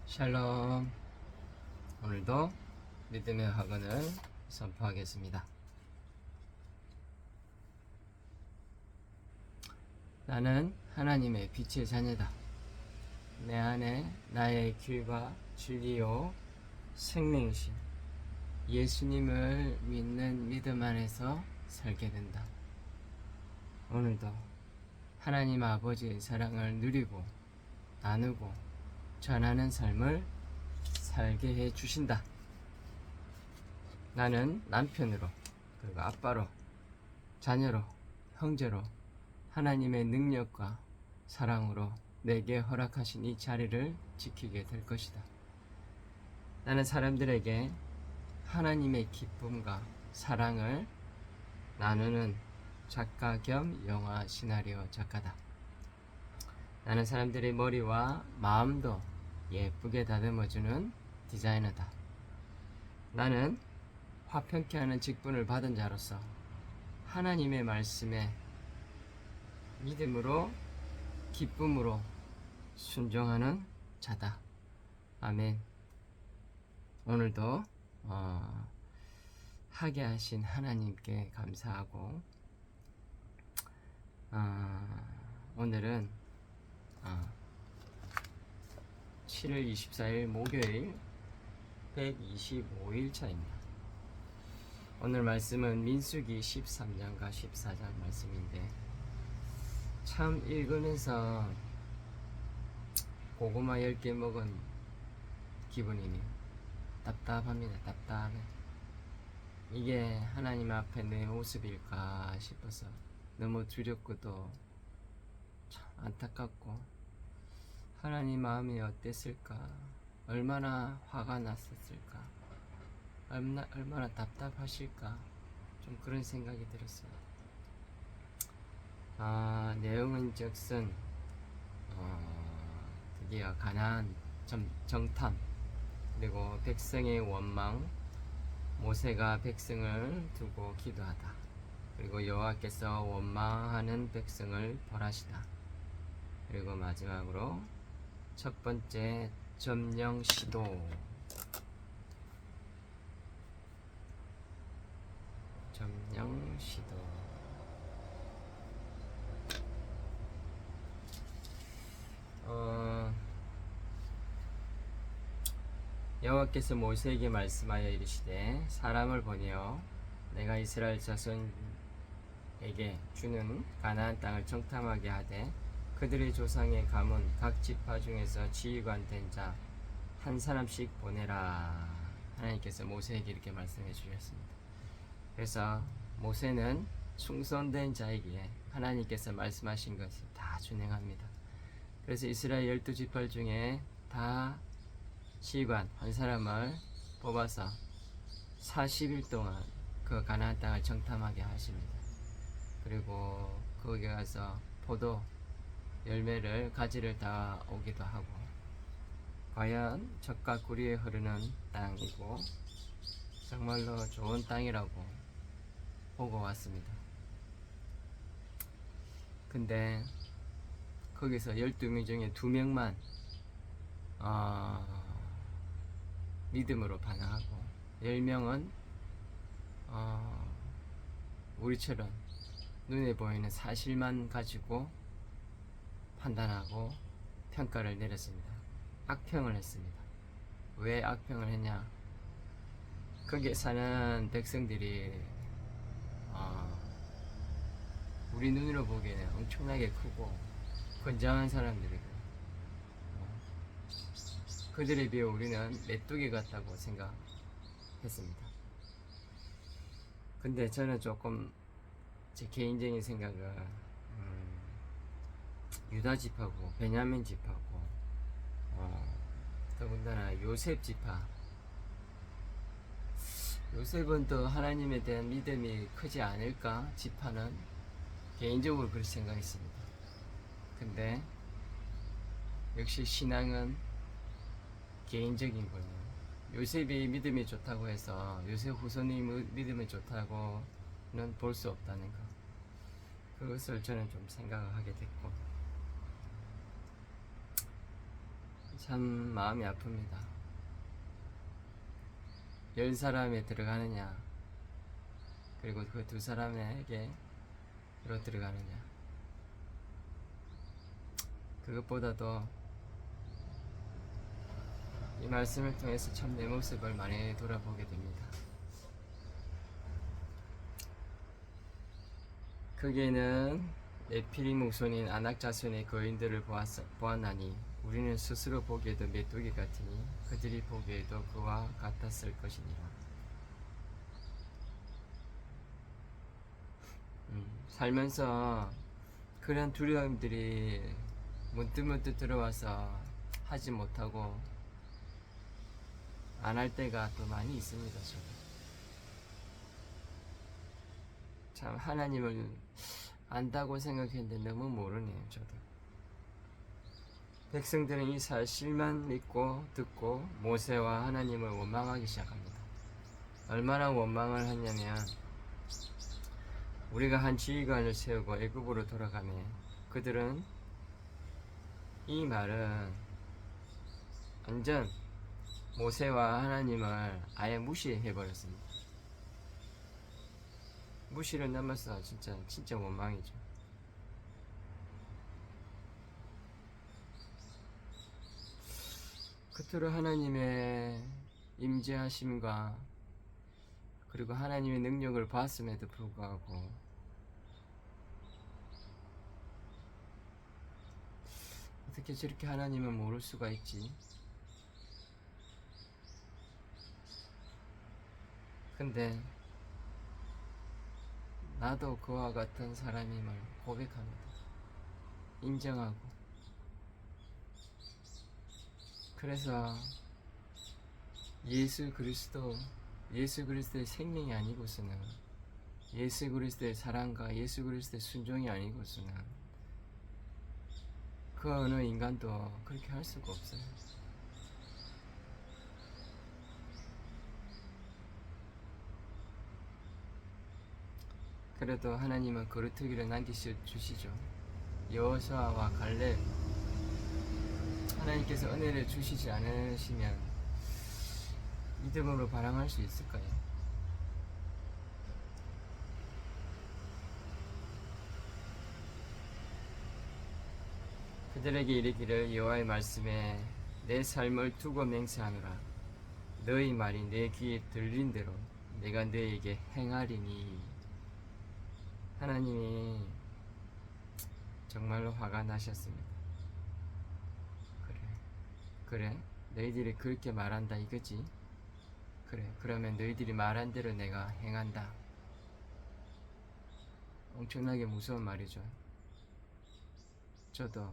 샬롬. 오늘도 믿음의 학원을 선포하겠습니다. 나는 하나님의 빛의 자녀다. 내 안에 나의 길과 진리요 생명이신 예수님을 믿는 믿음 안에서 살게 된다. 오늘도 하나님 아버지의 사랑을 누리고 나누고 전하는 삶을 살게 해 주신다. 나는 남편으로, 그리고 아빠로, 자녀로, 형제로 하나님의 능력과 사랑으로 내게 허락하신 이 자리를 지키게 될 것이다. 나는 사람들에게 하나님의 기쁨과 사랑을 나누는 작가 겸 영화 시나리오 작가다. 나는 사람들의 머리와 마음도 예쁘게 다듬어주는 디자이너다. 나는 화평케 하는 직분을 받은 자로서 하나님의 말씀에 믿음으로 기쁨으로 순종하는 자다. 아멘. 오늘도 하게 하신 하나님께 감사하고 오늘은 7월 24일 목요일 125일 차입니다. 오늘 말씀은 민수기 13장과 14장 말씀인데 참 읽으면서 고구마 10개 먹은 기분이네요. 답답합니다. 답답해. 이게 하나님 앞에 내 모습일까 싶어서 너무 두렵고도 참 안타깝고 하나님 마음이 어땠을까? 얼마나 화가 났었을까? 얼마나 답답하실까? 좀 그런 생각이 들었어요. 내용은 즉슨 드디어 가나안 정탐, 그리고 백성의 원망, 모세가 백성을 두고 기도하다, 그리고 여호와께서 원망하는 백성을 벌하시다, 그리고 마지막으로 첫 번째 점령 시도. 점령 시도. 여호와께서 모세에게 말씀하여 이르시되 사람을 보내어 내가 이스라엘 자손에게 주는 가나안 땅을 정탐하게 하되 그들의 조상의 가문 각 지파 중에서 지휘관 된 자 한 사람씩 보내라. 하나님께서 모세에게 이렇게 말씀해 주셨습니다. 그래서 모세는 충성된 자이기에 하나님께서 말씀하신 것을 다 준행합니다. 그래서 이스라엘 12지파 중에 다 지휘관 한 사람을 뽑아서 40일 동안 그 가나안 땅을 정탐하게 하십니다. 그리고 거기 가서 포도 열매를 가지를 다 오기도 하고, 과연 젖과 꿀이 흐르는 땅이고 정말로 좋은 땅이라고 보고 왔습니다. 근데 거기서 12명 중에 2명만 믿음으로 반응하고 10명은 우리처럼 눈에 보이는 사실만 가지고 판단하고 평가를 내렸습니다. 악평을 했습니다. 왜 악평을 했냐? 거기에 사는 백성들이 우리 눈으로 보기에는 엄청나게 크고 건장한 사람들이고 그들에 비해 우리는 메뚜기 같다고 생각했습니다. 근데 저는 조금 제 개인적인 생각은 유다 지파고 베냐민 지파고 더군다나 요셉 지파, 요셉은 또 하나님에 대한 믿음이 크지 않을까? 지파는 개인적으로 그렇게 생각했습니다. 근데 역시 신앙은 개인적인 거예요. 요셉이 믿음이 좋다고 해서 요셉 후손이 믿음이 좋다고는 볼 수 없다는 거, 그것을 저는 좀 생각을 하게 됐고, 참 마음이 아픕니다. 10사람에 들어가느냐, 그리고 그 2사람에게 들어가느냐, 그것보다도 이 말씀을 통해서 참 내 모습을 많이 돌아보게 됩니다. 거기에는 네피림 후손인 아낙 자손의 거인들을 보았나니 우리는 스스로 보기에도 메뚜기 같으니 그들이 보기에도 그와 같았을 것이니라. 살면서 그런 두려움들이 문득문득 들어와서 하지 못하고 안 할 때가 또 많이 있습니다. 저도 참 하나님을 안다고 생각했는데 너무 모르네요. 저도 백성들은 이 사실만 믿고 듣고 모세와 하나님을 원망하기 시작합니다. 얼마나 원망을 했냐면 우리가 한 지휘관을 세우고 애굽으로 돌아가며 그들은 이 말은 완전 모세와 하나님을 아예 무시해버렸습니다. 무시를 넘어서 진짜 원망이죠. 끝으로 하나님의 임재하심과 그리고 하나님의 능력을 봤음에도 불구하고 어떻게 저렇게 하나님을 모를 수가 있지? 근데 나도 그와 같은 사람임을 고백합니다. 인정하고. 그래서 예수 그리스도의 생명이 아니고서는, 예수 그리스도의 사랑과 예수 그리스도의 순종이 아니고서는 그 어느 인간도 그렇게 할 수가 없어요. 그래도 하나님은 거루터기를 남겨주시죠. 여호수아와 갈렙, 하나님께서 은혜를 주시지 않으시면 믿음으로 발항할 수 있을까요? 그들에게 이르기를 여호와의 말씀에 내 삶을 두고 맹세하노라. 너희 말이 내 귀에 들린 대로 내가 너에게 행하리니. 하나님이 정말로 화가 나셨습니다. 그래 너희들이 그렇게 말한다 이거지? 그래 그러면 너희들이 말한 대로 내가 행한다. 엄청나게 무서운 말이죠. 저도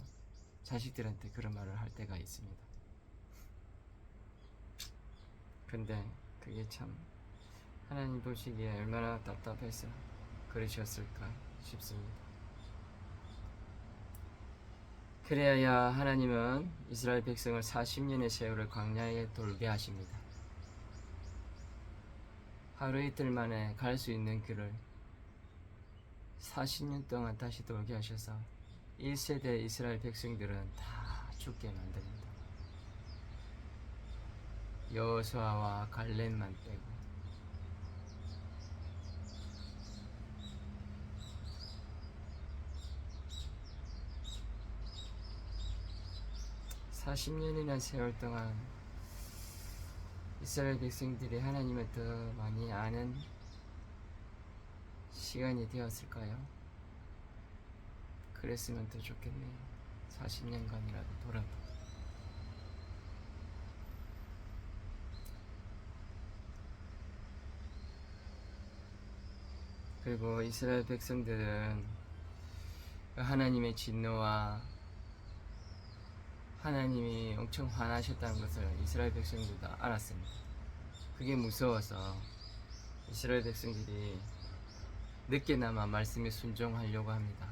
자식들한테 그런 말을 할 때가 있습니다. 근데 그게 참 하나님 보시기에 얼마나 답답해서 그러셨을까 싶습니다. 그래야 하나님은 이스라엘 백성을 40년의 세월을 광야에 돌게 하십니다. 하루 이틀 만에 갈 수 있는 길을 40년 동안 다시 돌게 하셔서 1세대 이스라엘 백성들은 다 죽게 만듭니다. 여호수아와 갈렙만 빼고. 40년이나 세월 동안 이스라엘 백성들이 하나님을 더 많이 아는 시간이 되었을까요? 그랬으면 더 좋겠네요. 40년간이라도 돌아도. 그리고 이스라엘 백성들은 하나님의 진노와 하나님이 엄청 화나셨다는 것을 이스라엘 백성들도 알았습니다. 그게 무서워서 이스라엘 백성들이 늦게나마 말씀에 순종하려고 합니다.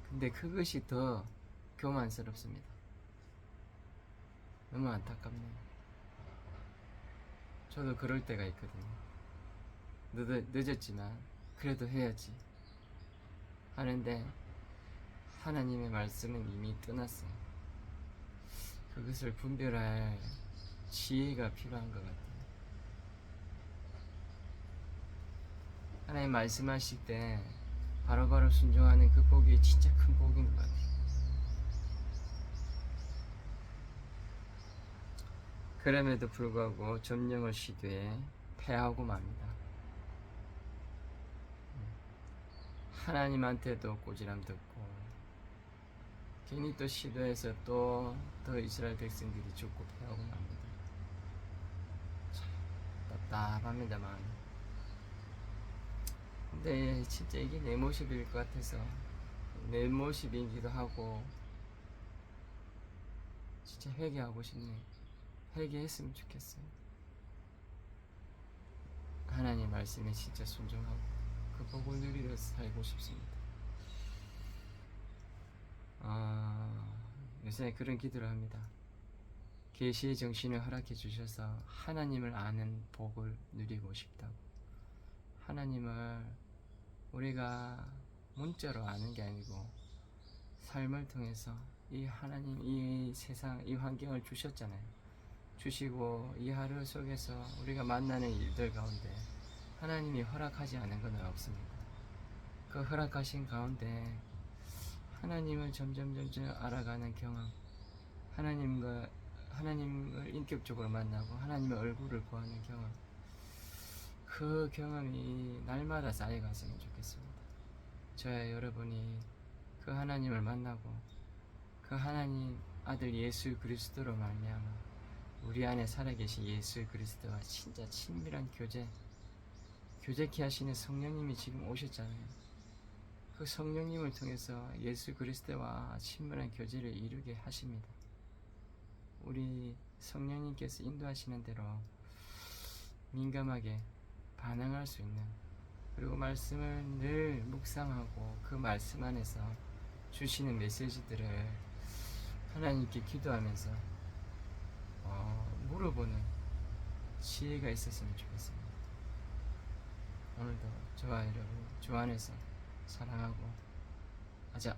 근데 그것이 더 교만스럽습니다. 너무 안타깝네요. 저도 그럴 때가 있거든요. 늦었지만 그래도 해야지 하는데 하나님의 말씀은 이미 떠났어요. 그것을 분별할 지혜가 필요한 것 같아요. 하나님 말씀하실 때 바로바로 순종하는 그 복이 진짜 큰 복인 것 같아요. 그럼에도 불구하고 점령을 시도해 패하고 맙니다. 하나님한테도 꼬지람 듣고 괜히 또 시도해서 또 더 이스라엘 백성들이 죽고 패하고 맙니다. 참 답답합니다만, 근데 진짜 이게 내 모습일 것 같아서 내 모습이기도 하고 진짜 회개하고 싶네. 회개했으면 좋겠어요. 하나님 말씀에 진짜 순종하고 그 복을 누리려 살고 싶습니다. 요새 그런 기도를 합니다. 계시의 정신을 허락해 주셔서 하나님을 아는 복을 누리고 싶다고. 하나님을 우리가 문자로 아는 게 아니고 삶을 통해서 이 하나님, 이 세상, 이 환경을 주셨잖아요. 주시고 이 하루 속에서 우리가 만나는 일들 가운데 하나님이 허락하지 않은 건 없습니다. 그 허락하신 가운데 하나님을 점점 알아가는 경험, 하나님을 인격적으로 만나고 하나님의 얼굴을 보는 경험, 그 경험이 날마다 쌓여갔으면 좋겠습니다. 저야 여러분이 그 하나님을 만나고 그 하나님 아들 예수 그리스도로 말미암아 우리 안에 살아계신 예수 그리스도와 진짜 친밀한 교제케 하시는 성령님이 지금 오셨잖아요. 그 성령님을 통해서 예수 그리스도와 친밀한 교제를 이루게 하십니다. 우리 성령님께서 인도하시는 대로 민감하게 반응할 수 있는, 그리고 말씀을 늘 묵상하고 그 말씀 안에서 주시는 메시지들을 하나님께 기도하면서 물어보는 지혜가 있었으면 좋겠습니다. 오늘도 저와 여러분 주 안에서 사랑하고 하자.